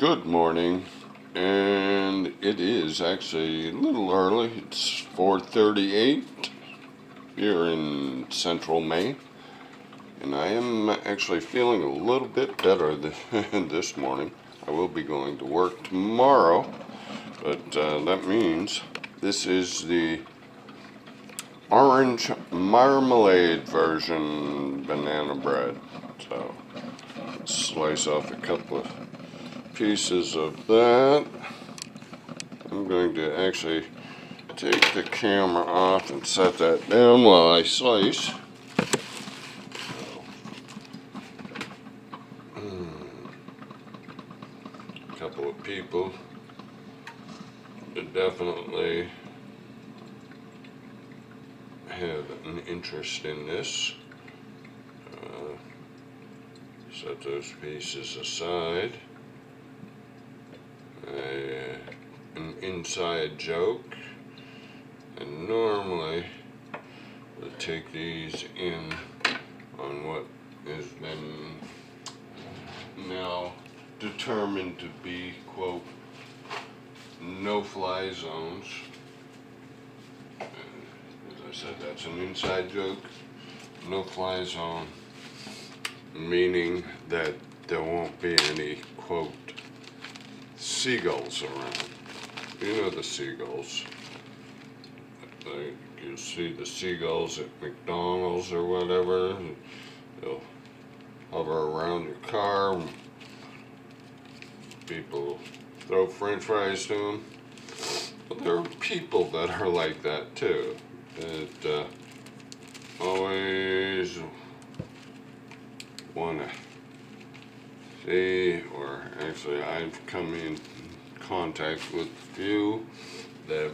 Good morning, and it is actually a little early. It's 4:38 here in central Maine, and I am actually feeling a little bit better this morning. I will be going to work tomorrow, but that means this is the orange marmalade version banana bread. So let's slice off a couple of pieces of that. I'm going to actually take the camera off and set that down while I slice. A couple of people that definitely have an interest in this. Set those pieces aside. An inside joke, and normally we'll take these in on what has been now determined to be, quote, no-fly zones. As I said, that's an inside joke. No-fly zone, meaning that there won't be any, quote, seagulls around. You know the seagulls. You see the seagulls at McDonald's or whatever. They'll hover around your car. People throw French fries to them. But there are people that are like that too. That always want to see, or actually I've come in contact with a few that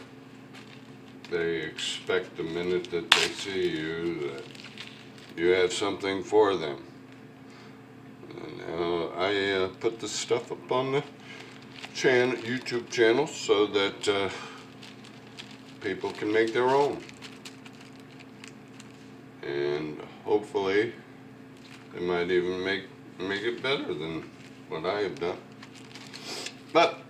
they expect the minute that they see you that you have something for them. And I put this stuff up on the YouTube channel so that people can make their own, and hopefully they might even make it better than what I have done. But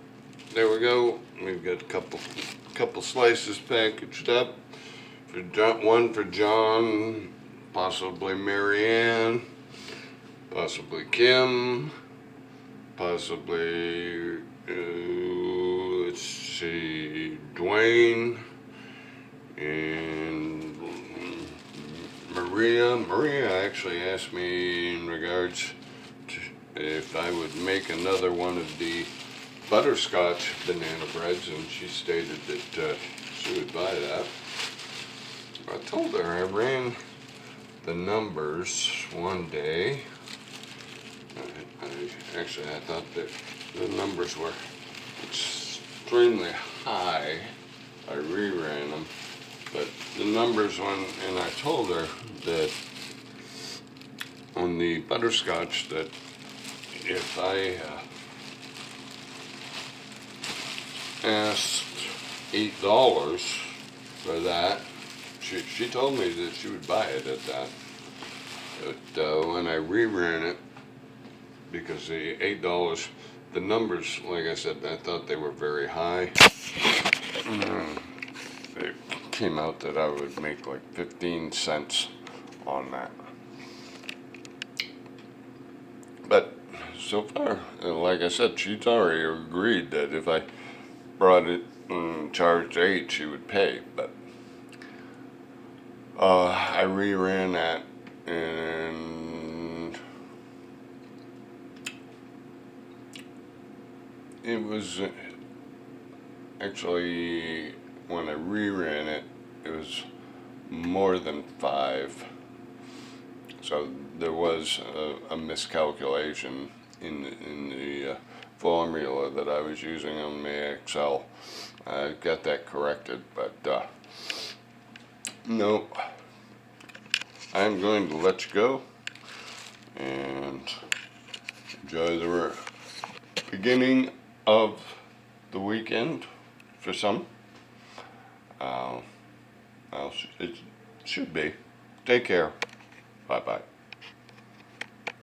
there we go. We've got a couple slices packaged up. One for John, possibly Marianne, possibly Kim, possibly let's see, Dwayne, and Maria. Maria actually asked me in regards to if I would make another one of the butterscotch banana breads, and she stated that she would buy that. I told her I ran the numbers one day. I thought that the numbers were extremely high. I reran them, but the numbers and I told her that on the butterscotch that if I asked $8 for that, she told me that she would buy it at that. But when I reran it, because the $8, the numbers, like I said, I thought they were very high. It came out that I would make like 15 cents on that. But so far, like I said, she's already agreed that if I brought it and charged $8, she would pay. But I reran that, and it was actually, when I reran it, it was more than 5. So there was a miscalculation in the formula that I was using on my Excel. I got that corrected, but no, I'm going to let you go and enjoy the beginning of the weekend for some. It should be. Take care. Bye-bye.